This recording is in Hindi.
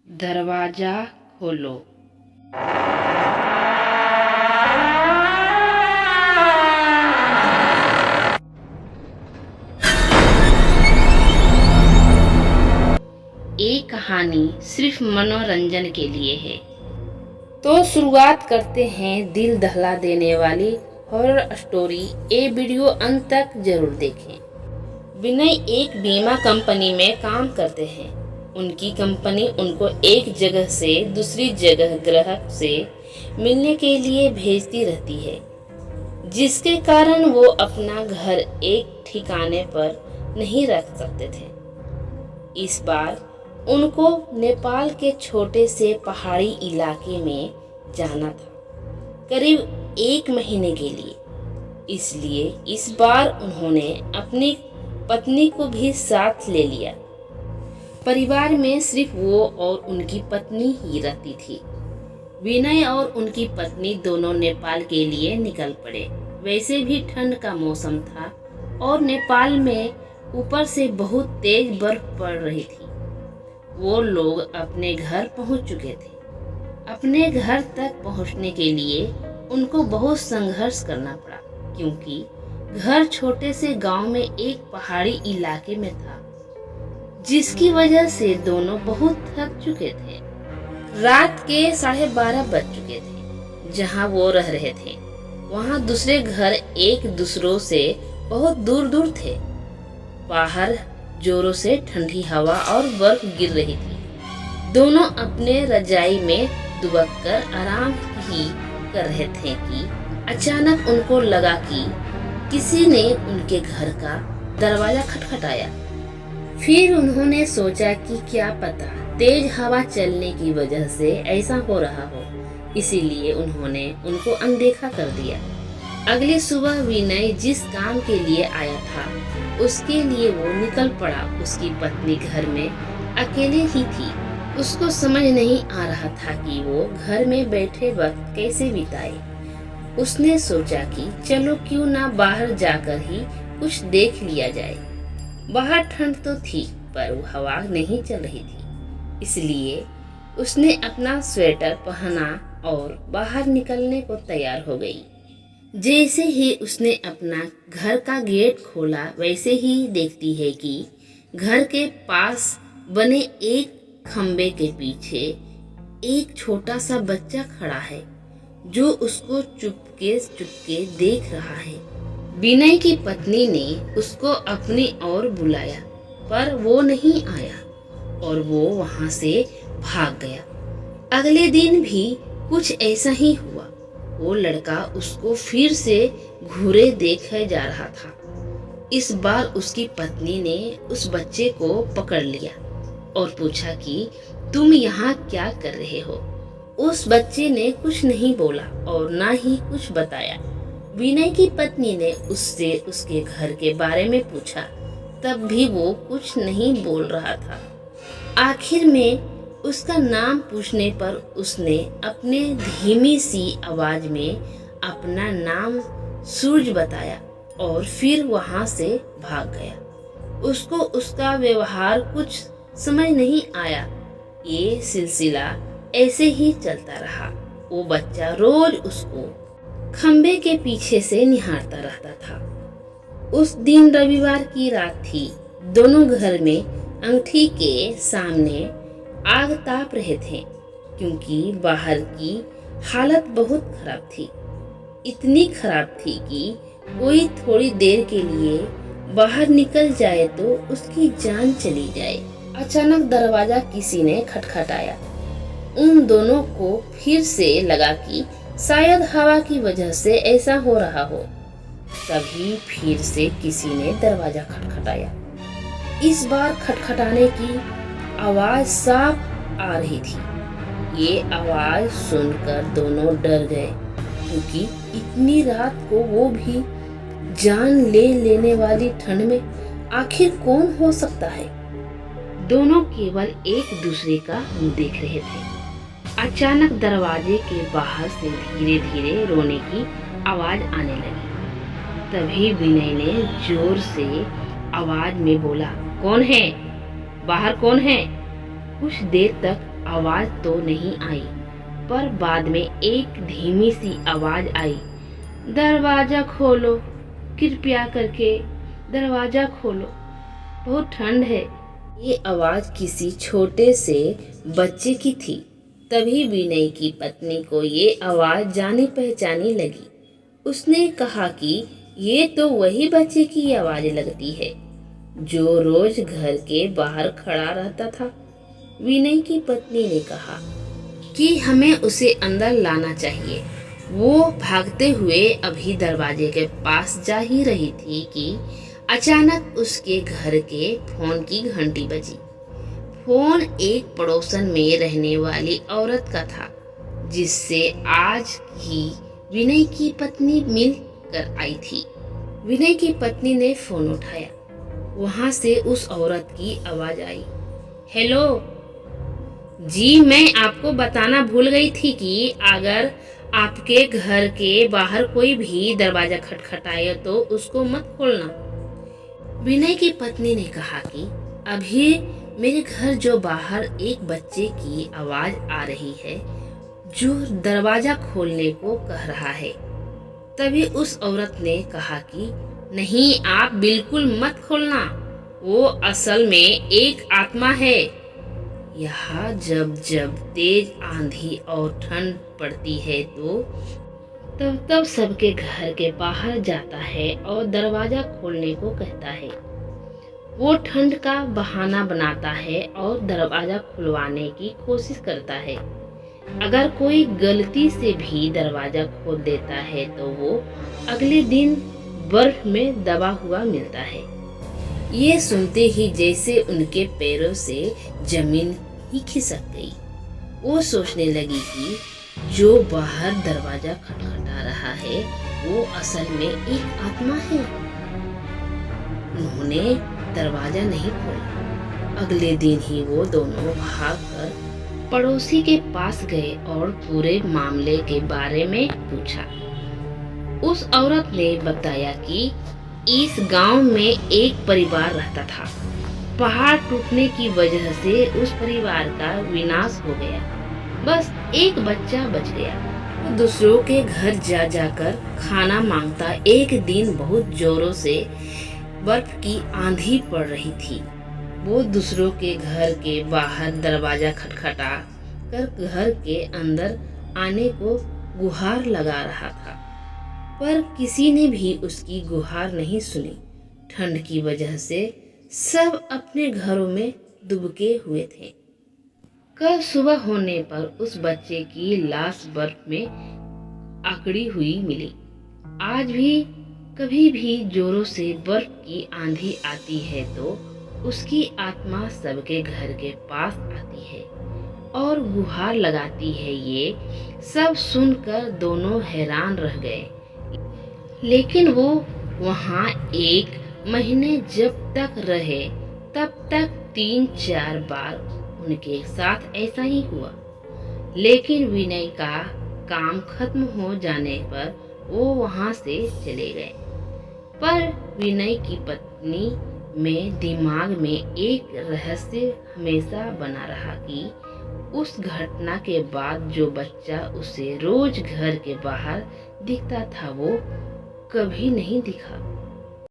दरवाजा खोलो। ये कहानी सिर्फ मनोरंजन के लिए है। तो शुरुआत करते हैं दिल दहला देने वाली हॉरर स्टोरी। ये वीडियो अंत तक जरूर देखें। विनय एक बीमा कंपनी में काम करते हैं। उनकी कंपनी उनको एक जगह से दूसरी जगह ग्राहक से मिलने के लिए भेजती रहती है, जिसके कारण वो अपना घर एक ठिकाने पर नहीं रख सकते थे। इस बार उनको नेपाल के छोटे से पहाड़ी इलाके में जाना था, करीब 1 महीने के लिए। इसलिए इस बार उन्होंने अपनी पत्नी को भी साथ ले लिया। परिवार में सिर्फ वो और उनकी पत्नी ही रहती थी। विनय और उनकी पत्नी दोनों नेपाल के लिए निकल पड़े। वैसे भी ठंड का मौसम था और नेपाल में ऊपर से बहुत तेज बर्फ पड़ रही थी। वो लोग अपने घर पहुंच चुके थे। अपने घर तक पहुंचने के लिए उनको बहुत संघर्ष करना पड़ा, क्योंकि घर छोटे से गांव में एक पहाड़ी इलाके में था, जिसकी वजह से दोनों बहुत थक चुके थे। रात के 12:30 बज चुके थे। जहां वो रह रहे थे वहां दूसरे घर एक दूसरों से बहुत दूर दूर थे। बाहर जोरों से ठंडी हवा और बर्फ गिर रही थी। दोनों अपने रजाई में दुबककर आराम ही कर रहे थे कि अचानक उनको लगा कि किसी ने उनके घर का दरवाजा खटखटाया। फिर उन्होंने सोचा कि क्या पता तेज हवा चलने की वजह से ऐसा हो रहा हो, इसीलिए उन्होंने उनको अनदेखा कर दिया। अगली सुबह विनय जिस काम के लिए आया था उसके लिए वो निकल पड़ा। उसकी पत्नी घर में अकेले ही थी। उसको समझ नहीं आ रहा था कि वो घर में बैठे वक्त कैसे बिताए। उसने सोचा कि चलो क्यों ना बाहर जाकर ही कुछ देख लिया जाए। बाहर ठंड तो थी पर हवा नहीं चल रही थी, इसलिए उसने अपना स्वेटर पहना और बाहर निकलने को तैयार हो गई। जैसे ही उसने अपना घर का गेट खोला, वैसे ही देखती है कि घर के पास बने एक खम्बे के पीछे एक छोटा सा बच्चा खड़ा है, जो उसको चुपके चुपके देख रहा है। विनय की पत्नी ने उसको अपनी ओर बुलाया, पर वो नहीं आया और वो वहां से भाग गया। अगले दिन भी कुछ ऐसा ही हुआ। वो लड़का उसको फिर से घूरे देखे जा रहा था। इस बार उसकी पत्नी ने उस बच्चे को पकड़ लिया और पूछा कि तुम यहाँ क्या कर रहे हो। उस बच्चे ने कुछ नहीं बोला और ना ही कुछ बताया। विनय की पत्नी ने उससे उसके घर के बारे में पूछा, तब भी वो कुछ नहीं बोल रहा था। आखिर में उसका नाम पूछने पर उसने अपने धीमी सी आवाज में अपना नाम सूरज बताया और फिर वहां से भाग गया। उसको उसका व्यवहार कुछ समझ नहीं आया। ये सिलसिला ऐसे ही चलता रहा। वो बच्चा रोज उसको खम्बे के पीछे से निहारता रहता था। उस दिन रविवार की रात थी। दोनों घर में अंगीठी के सामने आग ताप रहे थे, क्योंकि बाहर की हालत बहुत खराब थी। इतनी खराब थी कि कोई थोड़ी देर के लिए बाहर निकल जाए तो उसकी जान चली जाए। अचानक दरवाजा किसी ने खटखटाया। उन दोनों को फिर से लगा कि शायद हवा की वजह से ऐसा हो रहा हो। तभी फिर से किसी ने दरवाजा खटखटाया। इस बार खटखटाने की आवाज साफ आ रही थी। ये आवाज सुनकर दोनों डर गए, क्योंकि इतनी रात को वो भी जान ले लेने वाली ठंड में आखिर कौन हो सकता है। दोनों केवल एक दूसरे का मुंह देख रहे थे। अचानक दरवाजे के बाहर से धीरे धीरे रोने की आवाज आने लगी। तभी विनय ने जोर से आवाज में बोला, कौन है? बाहर कौन है? कुछ देर तक आवाज तो नहीं आई, पर बाद में एक धीमी सी आवाज आई, दरवाजा खोलो, कृपया करके दरवाजा खोलो, बहुत ठंड है। ये आवाज किसी छोटे से बच्चे की थी। तभी विनय की पत्नी को ये आवाज जानी पहचानी लगी। उसने कहा कि ये तो वही बच्चे की आवाज लगती है जो रोज घर के बाहर खड़ा रहता था। विनय की पत्नी ने कहा कि हमें उसे अंदर लाना चाहिए। वो भागते हुए अभी दरवाजे के पास जा ही रही थी कि अचानक उसके घर के फोन की घंटी बजी। फोन एक पड़ोसन में रहने वाली औरत का था, जिससे आज ही विनय की पत्नी मिल कर आई थी। विनय की पत्नी ने फोन उठाया। वहां से उस औरत की आवाज आई, हेलो जी, मैं आपको बताना भूल गई थी कि अगर आपके घर के बाहर कोई भी दरवाजा खटखटाए तो उसको मत खोलना। विनय की पत्नी ने कहा कि अभी मेरे घर जो बाहर एक बच्चे की आवाज आ रही है जो दरवाजा खोलने को कह रहा है। तभी उस औरत ने कहा कि नहीं, आप बिल्कुल मत खोलना, वो असल में एक आत्मा है। यहाँ जब जब तेज आंधी और ठंड पड़ती है तो तब तब सबके घर के बाहर जाता है और दरवाजा खोलने को कहता है। वो ठंड का बहाना बनाता है और दरवाजा खुलवाने की कोशिश करता है। अगर कोई गलती से भी दरवाजा खोल देता है तो वो अगले दिन बर्फ में दबा हुआ मिलता है। ये सुनते ही जैसे उनके पैरों से जमीन ही खिसक गई। वो सोचने लगी कि जो बाहर दरवाजा खटखटा रहा है वो असल में एक आत्मा है। उन्होंने दरवाजा नहीं खोला। अगले दिन ही वो दोनों भागकर पड़ोसी के पास गए और पूरे मामले के बारे में पूछा। उस औरत ने बताया कि इस गांव में एक परिवार रहता था। पहाड़ टूटने की वजह से उस परिवार का विनाश हो गया। बस एक बच्चा बच गया। वो दूसरों के घर जा जाकर खाना मांगता। एक दिन बहुत जोरों से बर्फ की आंधी पड़ रही थी। वो दूसरों के घर के बाहर दरवाजा खटखटा कर घर के अंदर आने को गुहार लगा रहा था, पर किसी ने भी उसकी गुहार नहीं सुनी। ठंड की वजह से सब अपने घरों में दुबके हुए थे। कल सुबह होने पर उस बच्चे की लाश बर्फ में अकड़ी हुई मिली। आज भी कभी भी जोरों से बर्फ की आंधी आती है तो उसकी आत्मा सबके घर के पास आती है और गुहार लगाती है। ये सब सुनकर दोनों हैरान रह गए। लेकिन वो वहाँ एक महीने जब तक रहे तब तक 3-4 बार उनके साथ ऐसा ही हुआ। लेकिन विनय का काम खत्म हो जाने पर वो वहाँ से चले गए। पर विनय की पत्नी में दिमाग में एक रहस्य हमेशा बना रहा कि उस घटना के बाद जो बच्चा उसे रोज घर के बाहर दिखता था वो कभी नहीं दिखा।